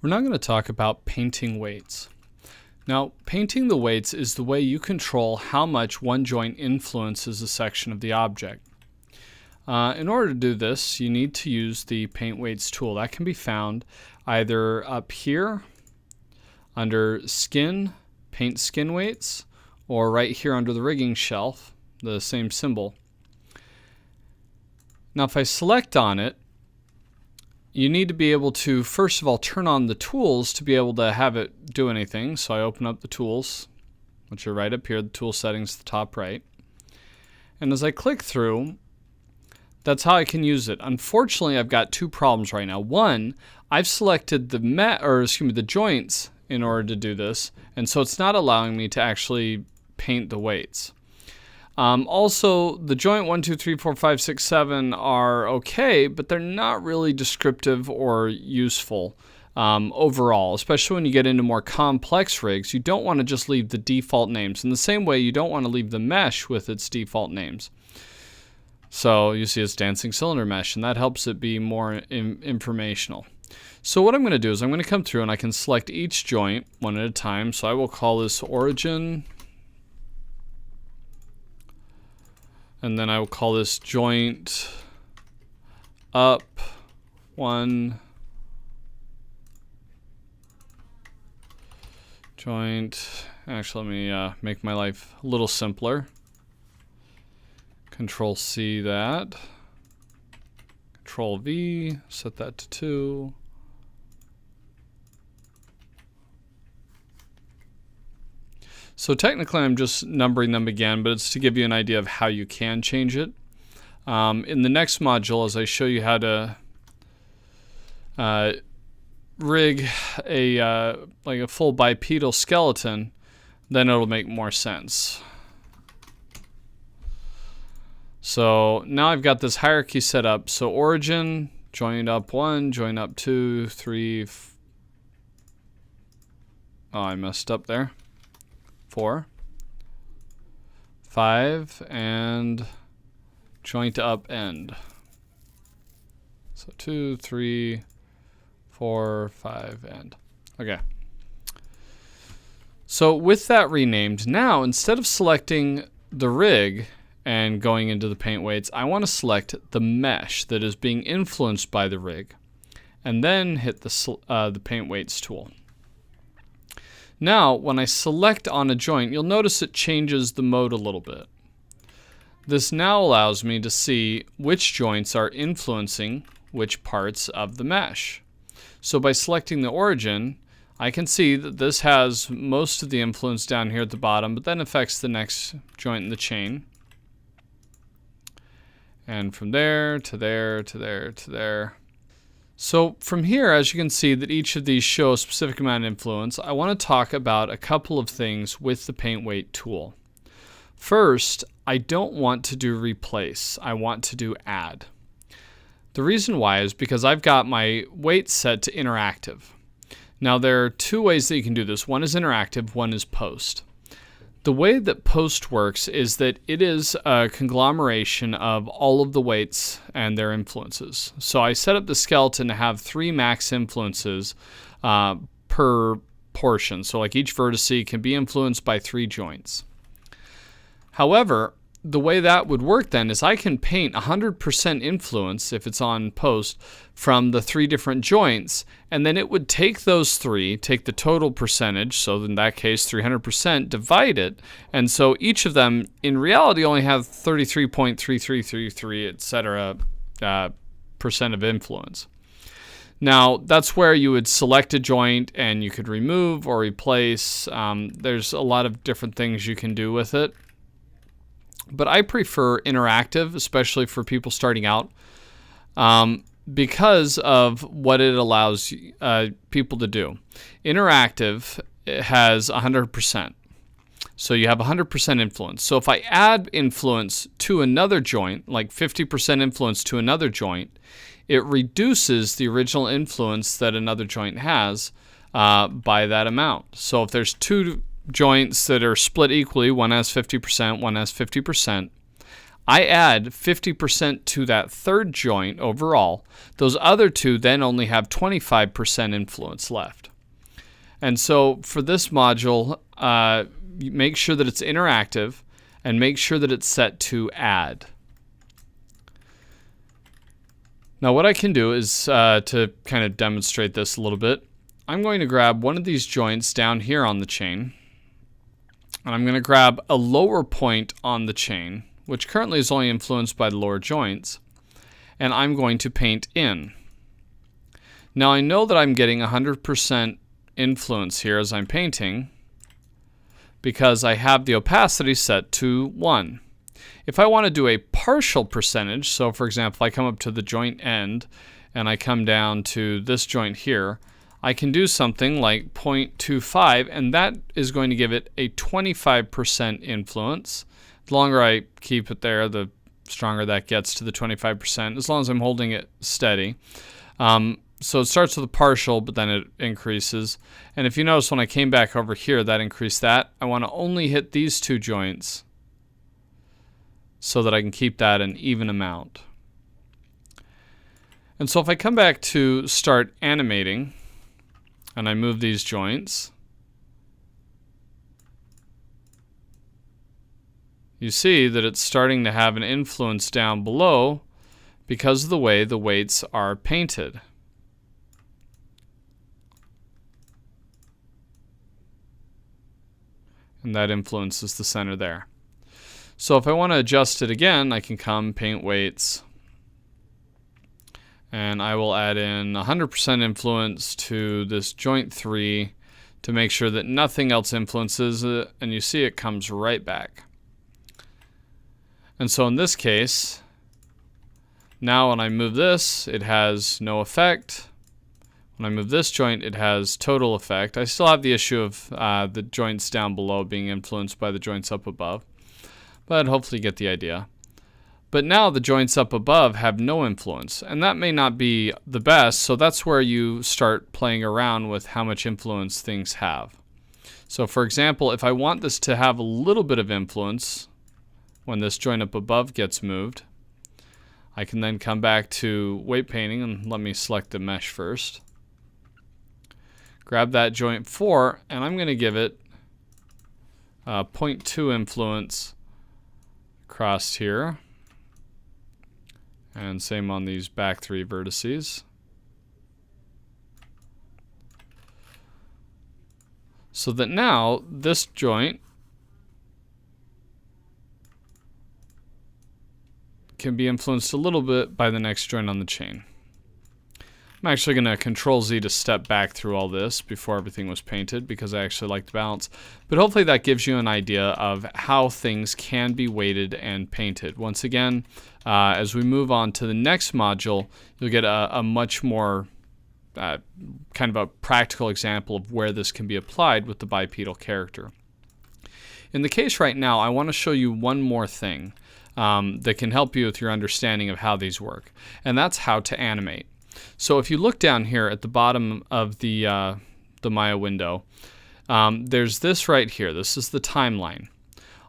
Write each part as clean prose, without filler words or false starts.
We're now going to talk about painting weights. Now, painting the weights is the way you control how much one joint influences a section of the object. In order to do this, you need to use the Paint Weights tool. That can be found either up here under Skin, Paint Skin Weights, or right here under the rigging shelf, the same symbol. Now, if I select on it, you need to be able to, first of all, turn on the tools to be able to have it do anything. So I open up the tools, which are right up here, the tool settings at the top right. And as I click through, that's how I can use it. Unfortunately, I've got two problems right now. One, I've selected the joints in order to do this, and so it's not allowing me to actually paint the weights. Also, the joint 1, 2, 3, 4, 5, 6, 7 are okay, but they're not really descriptive or useful overall, especially when you get into more complex rigs. You don't want to just leave the default names. In the same way, you don't want to leave the mesh with its default names. So you see it's dancing cylinder mesh, and that helps it be more informational. So what I'm going to do is I'm going to come through and I can select each joint one at a time. So I will call this origin. And then I will call this joint up 1, joint, actually let me make my life a little simpler. Control C that, Control V, set that to 2. So technically I'm just numbering them again, but it's to give you an idea of how you can change it. In the next module, as I show you how to rig like a full bipedal skeleton, then it'll make more sense. So now I've got this hierarchy set up. So origin, joint up 1, joint up 2, 3. Oh, I messed up there. 4, 5, and joint up end. So 2, 3, 4, 5, end. Okay. So with that renamed, now instead of selecting the rig and going into the paint weights, I want to select the mesh that is being influenced by the rig, and then hit the paint weights tool. Now, when I select on a joint, you'll notice it changes the mode a little bit. This now allows me to see which joints are influencing which parts of the mesh. So by selecting the origin, I can see that this has most of the influence down here at the bottom, but then affects the next joint in the chain. And from there to there to there to there. So from here, as you can see that each of these show a specific amount of influence, I want to talk about a couple of things with the paint weight tool. First, I don't want to do replace. I want to do add. The reason why is because I've got my weight set to interactive. Now there are two ways that you can do this. One is interactive, one is post. The way that post works is that it is a conglomeration of all of the weights and their influences. So I set up the skeleton to have 3 max influences per portion. So like each vertex can be influenced by 3 joints. However, the way that would work then is I can paint 100% influence, if it's on post, from the 3 different joints, and then it would take those 3, take the total percentage, so in that case 300%, divide it, and so each of them in reality only have 33.3333, etc. percent of influence. Now that's where you would select a joint and you could remove or replace. There's a lot of different things you can do with it. But I prefer interactive, especially for people starting out, because of what it allows people to do. Interactive has 100%. So you have 100% influence. So if I add influence to another joint, like 50% influence to another joint, it reduces the original influence that another joint has by that amount. So if there's 2 joints that are split equally, one has 50%, one has 50%, I add 50% to that third joint overall. Those other two then only have 25% influence left. And so for this module, make sure that it's interactive and make sure that it's set to add. Now what I can do is, to kind of demonstrate this a little bit, I'm going to grab one of these joints down here on the chain, and I'm going to grab a lower point on the chain, which currently is only influenced by the lower joints, and I'm going to paint in. Now I know that I'm getting 100% influence here as I'm painting because I have the opacity set to 1. If I want to do a partial percentage, so for example, I come up to the joint end and I come down to this joint here, I can do something like 0.25, and that is going to give it a 25% influence. The longer I keep it there, the stronger that gets to the 25%, as long as I'm holding it steady. So it starts with a partial, but then it increases. And if you notice when I came back over here, that increased that. I want to only hit these two joints so that I can keep that an even amount. And so if I come back to start animating, and I move these joints, you see that it's starting to have an influence down below because of the way the weights are painted. And that influences the center there. So if I want to adjust it again, I can come paint weights, and I will add in 100% influence to this joint 3 to make sure that nothing else influences it, and you see it comes right back. And so in this case, now when I move this, it has no effect. When I move this joint, it has total effect. I still have the issue of the joints down below being influenced by the joints up above, but hopefully you get the idea. But now the joints up above have no influence, and that may not be the best, so that's where you start playing around with how much influence things have. So for example, if I want this to have a little bit of influence when this joint up above gets moved, I can then come back to weight painting, and let me select the mesh first. Grab that joint 4, and I'm going to give it 0.2 influence across here. And same on these back 3 vertices. So that now this joint can be influenced a little bit by the next joint on the chain. I'm actually going to Control Z to step back through all this before everything was painted because I actually like the balance. But hopefully that gives you an idea of how things can be weighted and painted. Once again, as we move on to the next module, you'll get a much more kind of a practical example of where this can be applied with the bipedal character. In the case right now, I want to show you one more thing that can help you with your understanding of how these work, and that's how to animate. So if you look down here at the bottom of the Maya window, there's this right here. This is the timeline.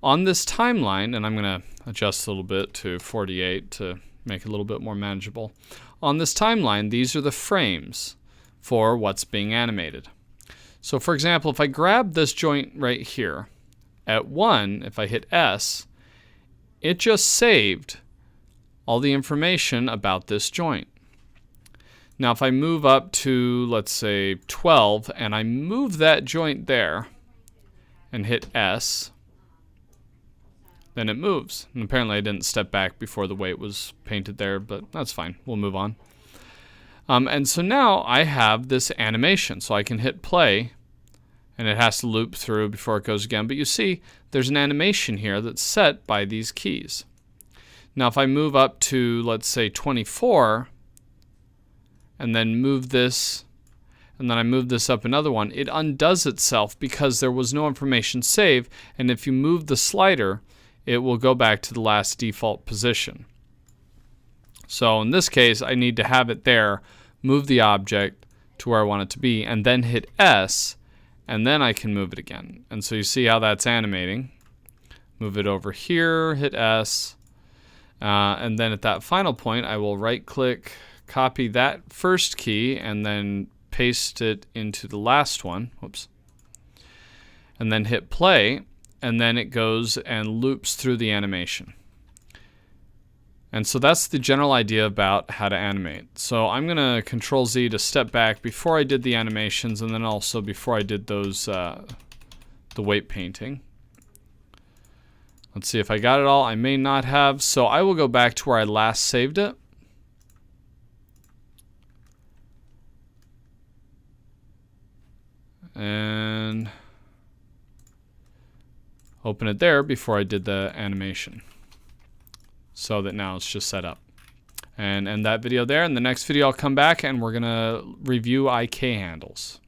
On this timeline, and I'm going to adjust a little bit to 48 to make it a little bit more manageable. On this timeline, these are the frames for what's being animated. So for example, if I grab this joint right here, at 1, if I hit S, it just saved all the information about this joint. Now if I move up to, let's say, 12, and I move that joint there and hit S, then it moves. And apparently I didn't step back before the weight was painted there, but that's fine. We'll move on. And so now I have this animation. So I can hit play, and it has to loop through before it goes again. But you see, there's an animation here that's set by these keys. Now if I move up to, let's say, 24, and then move this, and then I move this up another one, it undoes itself because there was no information saved, and if you move the slider, it will go back to the last default position. So in this case, I need to have it there, move the object to where I want it to be, and then hit S, and then I can move it again. And so you see how that's animating. Move it over here, hit S, And then at that final point, I will right click, copy that first key, and then paste it into the last one. Whoops. And then hit play, and then it goes and loops through the animation. And so that's the general idea about how to animate. So I'm going to Control Z to step back before I did the animations, and then also before I did those the weight painting. Let's see if I got it all. I may not have, so I will go back to where I last saved it. And open it there before I did the animation, so that now it's just set up. And end that video there. In the next video I'll come back and we're gonna review IK handles.